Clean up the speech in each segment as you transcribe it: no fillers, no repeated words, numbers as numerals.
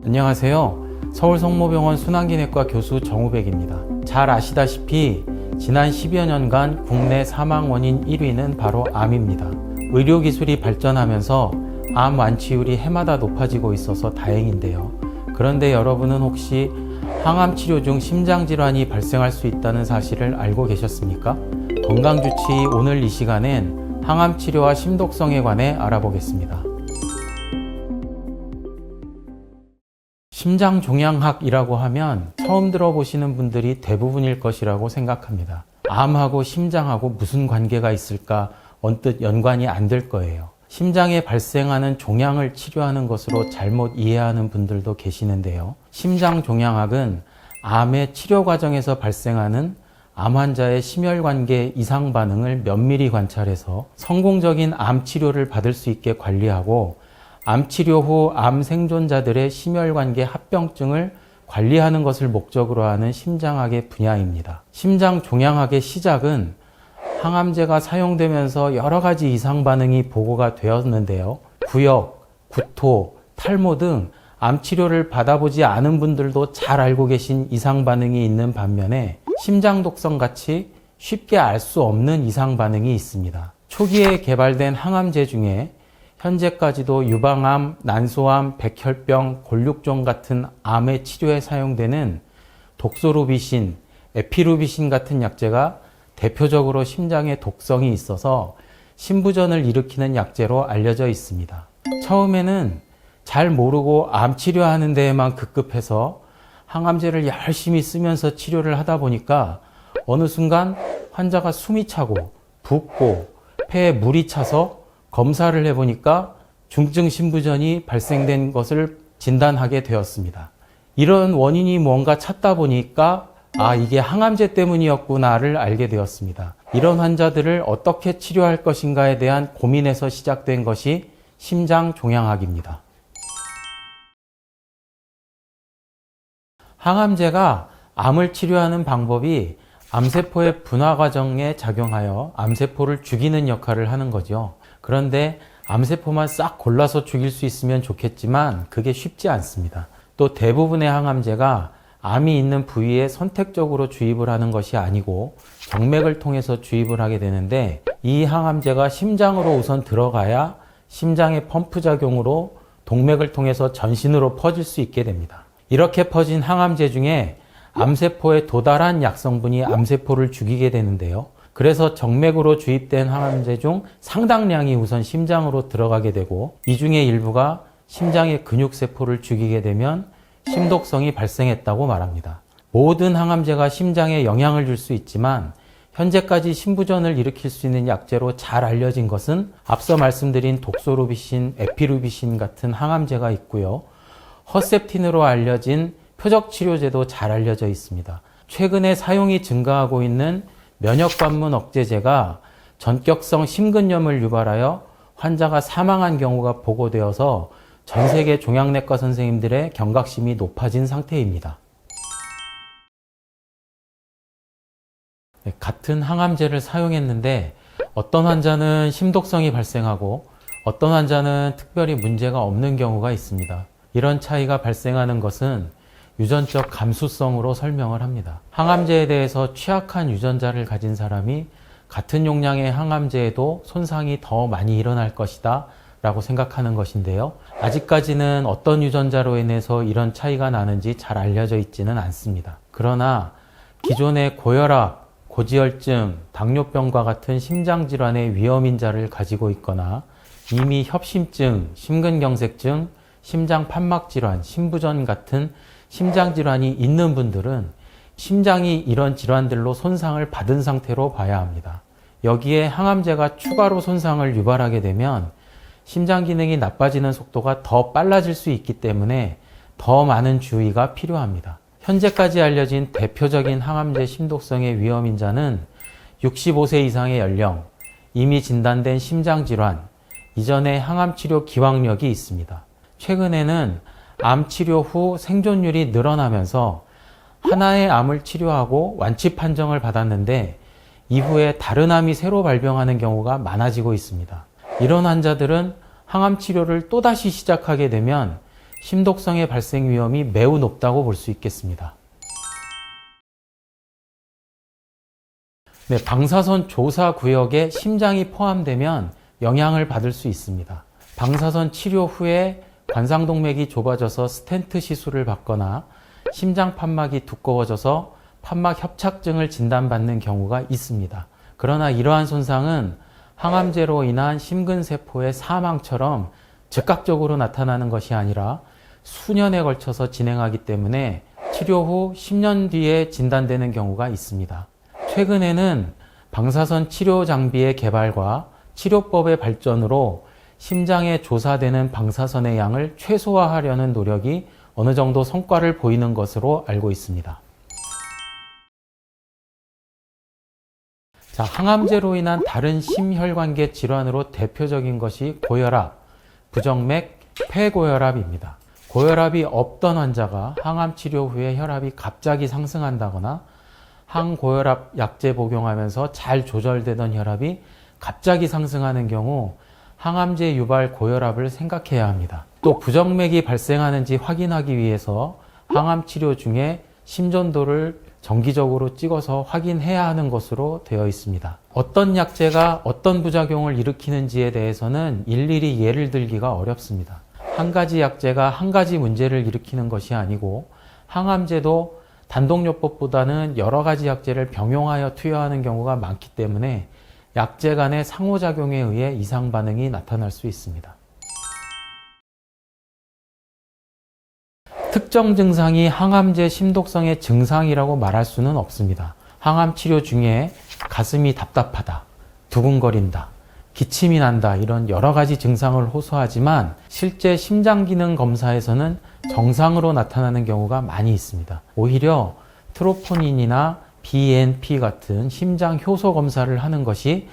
안녕하세요. 서울성모병원 순환기내과 교수 정우백입니다. 잘 아시다시피 지난 10여 년간 국내 사망 원인 1위는 바로 암입니다. 의료기술이 발전하면서 암 완치율이 해마다 높아지고 있어서 다행인데요. 그런데 여러분은 혹시 항암 치료 중 심장질환이 발생할 수 있다는 사실을 알고 계셨습니까? 건강주치 오늘 이 시간엔 항암 치료와 심독성에 관해 알아보겠습니다. 심장종양학이라고 하면 처음 들어보시는 분들이 대부분일 것이라고 생각합니다. 암하고 심장하고 무슨 관계가 있을까 언뜻 연관이 안 될 거예요. 심장에 발생하는 종양을 치료하는 것으로 잘못 이해하는 분들도 계시는데요. 심장종양학은 암의 치료 과정에서 발생하는 암 환자의 심혈관계 이상 반응을 면밀히 관찰해서 성공적인 암 치료를 받을 수 있게 관리하고 암 치료 후 암 생존자들의 심혈관계 합병증을 관리하는 것을 목적으로 하는 심장학의 분야입니다. 심장종양학의 시작은 항암제가 사용되면서 여러 가지 이상 반응이 보고가 되었는데요. 구역, 구토, 탈모 등 암 치료를 받아보지 않은 분들도 잘 알고 계신 이상 반응이 있는 반면에 심장 독성 같이 쉽게 알 수 없는 이상 반응이 있습니다. 초기에 개발된 항암제 중에 현재까지도 유방암, 난소암, 백혈병, 골육종 같은 암의 치료에 사용되는 독소루비신, 에피루비신 같은 약제가 대표적으로 심장에 독성이 있어서 심부전을 일으키는 약제로 알려져 있습니다. 처음에는 잘 모르고 암 치료하는 데에만 급급해서 항암제를 열심히 쓰면서 치료를 하다 보니까 어느 순간 환자가 숨이 차고 붓고 폐에 물이 차서 검사를 해보니까 중증 심부전이 발생된 것을 진단하게 되었습니다. 이런 원인이 뭔가 찾다 보니까 이게 항암제 때문이었구나를 알게 되었습니다. 이런 환자들을 어떻게 치료할 것인가에 대한 고민에서 시작된 것이 심장종양학입니다. 항암제가 암을 치료하는 방법이 암세포의 분화 과정에 작용하여 암세포를 죽이는 역할을 하는 거죠. 그런데 암세포만 싹 골라서 죽일 수 있으면 좋겠지만 그게 쉽지 않습니다. 또 대부분의 항암제가 암이 있는 부위에 선택적으로 주입을 하는 것이 아니고 정맥을 통해서 주입을 하게 되는데 이 항암제가 심장으로 우선 들어가야 심장의 펌프 작용으로 동맥을 통해서 전신으로 퍼질 수 있게 됩니다. 이렇게 퍼진 항암제 중에 암세포에 도달한 약성분이 암세포를 죽이게 되는데요. 그래서 정맥으로 주입된 항암제 중 상당량이 우선 심장으로 들어가게 되고 이 중에 일부가 심장의 근육세포를 죽이게 되면 심독성이 발생했다고 말합니다. 모든 항암제가 심장에 영향을 줄 수 있지만 현재까지 심부전을 일으킬 수 있는 약제로 잘 알려진 것은 앞서 말씀드린 독소루비신, 에피루비신 같은 항암제가 있고요. 허셉틴으로 알려진 표적치료제도 잘 알려져 있습니다. 최근에 사용이 증가하고 있는 면역관문 억제제가 전격성 심근염을 유발하여 환자가 사망한 경우가 보고되어서 전 세계 종양내과 선생님들의 경각심이 높아진 상태입니다. 같은 항암제를 사용했는데 어떤 환자는 심독성이 발생하고 어떤 환자는 특별히 문제가 없는 경우가 있습니다. 이런 차이가 발생하는 것은 유전적 감수성으로 설명을 합니다. 항암제에 대해서 취약한 유전자를 가진 사람이 같은 용량의 항암제에도 손상이 더 많이 일어날 것이다 라고 생각하는 것인데요. 아직까지는 어떤 유전자로 인해서 이런 차이가 나는지 잘 알려져 있지는 않습니다. 그러나 기존의 고혈압, 고지혈증, 당뇨병과 같은 심장질환의 위험인자를 가지고 있거나 이미 협심증, 심근경색증, 심장판막질환, 심부전 같은 심장질환이 있는 분들은 심장이 이런 질환들로 손상을 받은 상태로 봐야 합니다. 여기에 항암제가 추가로 손상을 유발하게 되면 심장 기능이 나빠지는 속도가 더 빨라질 수 있기 때문에 더 많은 주의가 필요합니다. 현재까지 알려진 대표적인 항암제 심독성의 위험인자는 65세 이상의 연령, 이미 진단된 심장질환, 이전에 항암치료 기왕력이 있습니다. 최근에는 암 치료 후 생존율이 늘어나면서 하나의 암을 치료하고 완치 판정을 받았는데 이후에 다른 암이 새로 발병하는 경우가 많아지고 있습니다. 이런 환자들은 항암 치료를 또다시 시작하게 되면 심독성의 발생 위험이 매우 높다고 볼 수 있겠습니다. 네, 방사선 조사 구역에 심장이 포함되면 영향을 받을 수 있습니다. 방사선 치료 후에 관상동맥이 좁아져서 스텐트 시술을 받거나 심장 판막이 두꺼워져서 판막 협착증을 진단받는 경우가 있습니다. 그러나 이러한 손상은 항암제로 인한 심근세포의 사망처럼 즉각적으로 나타나는 것이 아니라 수년에 걸쳐서 진행하기 때문에 치료 후 10년 뒤에 진단되는 경우가 있습니다. 최근에는 방사선 치료 장비의 개발과 치료법의 발전으로 심장에 조사되는 방사선의 양을 최소화하려는 노력이 어느 정도 성과를 보이는 것으로 알고 있습니다. 자, 항암제로 인한 다른 심혈관계 질환으로 대표적인 것이 고혈압, 부정맥, 폐고혈압입니다. 고혈압이 없던 환자가 항암 치료 후에 혈압이 갑자기 상승한다거나 항고혈압 약제 복용하면서 잘 조절되던 혈압이 갑자기 상승하는 경우 항암제 유발 고혈압을 생각해야 합니다. 또 부정맥이 발생하는지 확인하기 위해서 항암 치료 중에 심전도를 정기적으로 찍어서 확인해야 하는 것으로 되어 있습니다. 어떤 약제가 어떤 부작용을 일으키는지에 대해서는 일일이 예를 들기가 어렵습니다. 한 가지 약제가 한 가지 문제를 일으키는 것이 아니고 항암제도 단독요법보다는 여러 가지 약제를 병용하여 투여하는 경우가 많기 때문에 약제 간의 상호작용에 의해 이상 반응이 나타날 수 있습니다. 특정 증상이 항암제 심독성의 증상이라고 말할 수는 없습니다. 항암 치료 중에 가슴이 답답하다, 두근거린다, 기침이 난다 이런 여러 가지 증상을 호소하지만 실제 심장 기능 검사에서는 정상으로 나타나는 경우가 많이 있습니다. 오히려 트로포닌이나 BNP 같은 심장 효소 검사를 하는 것이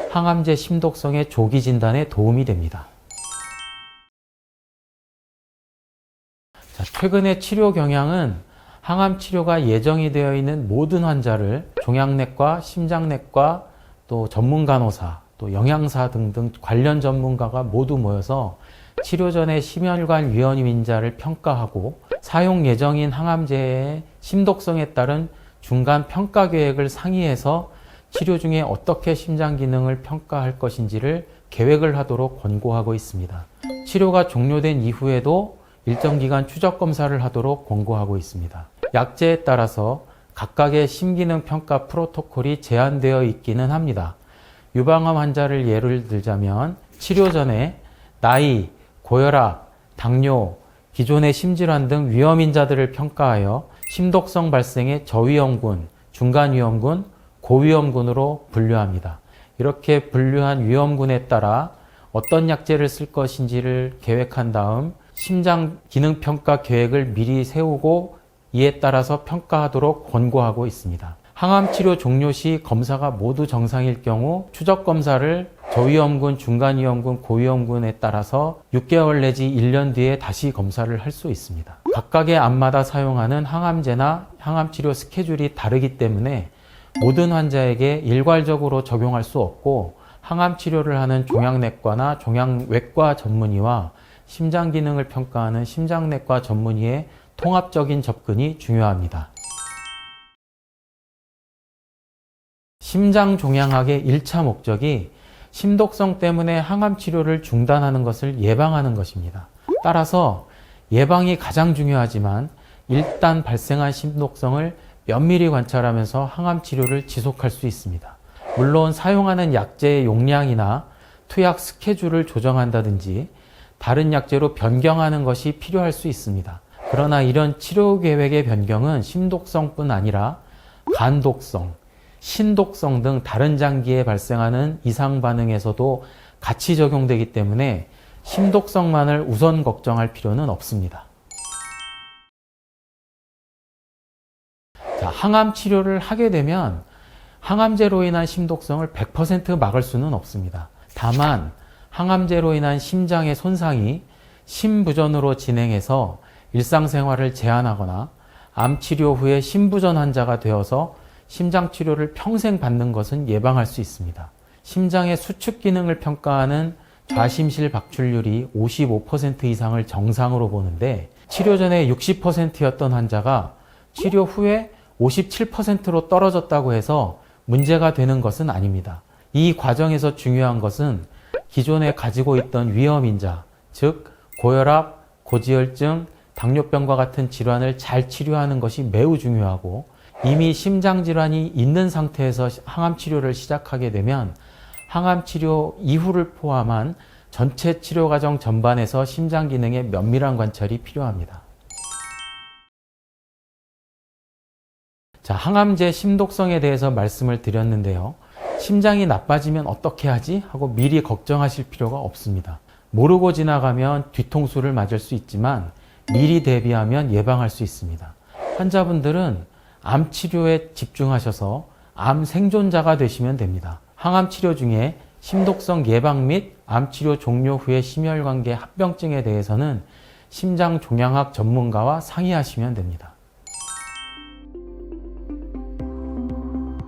항암제 심독성의 조기 진단에 도움이 됩니다. 자, 최근의 치료 경향은 항암 치료가 예정이 되어 있는 모든 환자를 종양내과, 심장내과, 또 전문간호사, 또 영양사 등등 관련 전문가가 모두 모여서 치료 전에 심혈관 위험인자를 평가하고 사용 예정인 항암제의 심독성에 따른 중간 평가 계획을 상의해서 치료 중에 어떻게 심장 기능을 평가할 것인지를 계획을 하도록 권고하고 있습니다. 치료가 종료된 이후에도 일정 기간 추적 검사를 하도록 권고하고 있습니다. 약제에 따라서 각각의 심기능 평가 프로토콜이 제한되어 있기는 합니다. 유방암 환자를 예를 들자면 치료 전에 나이, 고혈압, 당뇨, 기존의 심질환 등 위험인자들을 평가하여 심독성 발생의 저위험군, 중간위험군, 고위험군으로 분류합니다. 이렇게 분류한 위험군에 따라 어떤 약제를 쓸 것인지를 계획한 다음 심장 기능 평가 계획을 미리 세우고 이에 따라서 평가하도록 권고하고 있습니다. 항암 치료 종료 시 검사가 모두 정상일 경우 추적 검사를 저위험군, 중간위험군, 고위험군에 따라서 6개월 내지 1년 뒤에 다시 검사를 할 수 있습니다. 각각의 암마다 사용하는 항암제나 항암 치료 스케줄이 다르기 때문에 모든 환자에게 일괄적으로 적용할 수 없고 항암 치료를 하는 종양내과나 종양외과 전문의와 심장 기능을 평가하는 심장내과 전문의의 통합적인 접근이 중요합니다. 심장 종양학의 1차 목적이 심독성 때문에 항암 치료를 중단하는 것을 예방하는 것입니다. 따라서 예방이 가장 중요하지만 일단 발생한 심독성을 면밀히 관찰하면서 항암 치료를 지속할 수 있습니다. 물론 사용하는 약제의 용량이나 투약 스케줄을 조정한다든지 다른 약제로 변경하는 것이 필요할 수 있습니다. 그러나 이런 치료 계획의 변경은 심독성뿐 아니라 간독성, 신독성 등 다른 장기에 발생하는 이상 반응에서도 같이 적용되기 때문에 심독성만을 우선 걱정할 필요는 없습니다. 자, 항암 치료를 하게 되면 항암제로 인한 심독성을 100% 막을 수는 없습니다. 다만 항암제로 인한 심장의 손상이 심부전으로 진행해서 일상생활을 제한하거나 암 치료 후에 심부전 환자가 되어서 심장 치료를 평생 받는 것은 예방할 수 있습니다. 심장의 수축 기능을 평가하는 좌심실 박출률이 55% 이상을 정상으로 보는데 치료 전에 60%였던 환자가 치료 후에 57%로 떨어졌다고 해서 문제가 되는 것은 아닙니다. 이 과정에서 중요한 것은 기존에 가지고 있던 위험인자, 즉 고혈압, 고지혈증, 당뇨병과 같은 질환을 잘 치료하는 것이 매우 중요하고, 이미 심장질환이 있는 상태에서 항암치료를 시작하게 되면 항암치료 이후를 포함한 전체 치료과정 전반에서 심장 기능의 면밀한 관찰이 필요합니다. 자, 항암제 심독성에 대해서 말씀을 드렸는데요. 심장이 나빠지면 어떻게 하지? 하고 미리 걱정하실 필요가 없습니다. 모르고 지나가면 뒤통수를 맞을 수 있지만 미리 대비하면 예방할 수 있습니다. 환자분들은 암 치료에 집중하셔서 암 생존자가 되시면 됩니다. 항암 치료 중에 심독성 예방 및 암 치료 종료 후의 심혈관계 합병증에 대해서는 심장 종양학 전문가와 상의하시면 됩니다.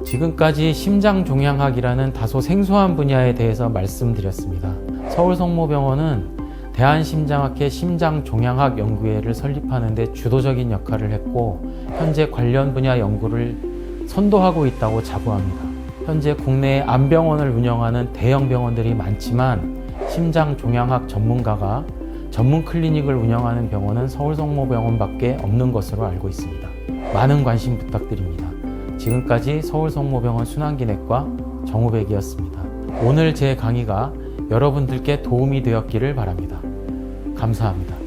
지금까지 심장종양학이라는 다소 생소한 분야에 대해서 말씀드렸습니다. 서울성모병원은 대한심장학회 심장종양학연구회를 설립하는 데 주도적인 역할을 했고, 현재 관련 분야 연구를 선도하고 있다고 자부합니다. 현재 국내에 암병원을 운영하는 대형 병원들이 많지만 심장종양학 전문가가 전문 클리닉을 운영하는 병원은 서울성모병원밖에 없는 것으로 알고 있습니다. 많은 관심 부탁드립니다. 지금까지 서울성모병원 순환기내과 정우백이었습니다. 오늘 제 강의가 여러분들께 도움이 되었기를 바랍니다. 감사합니다.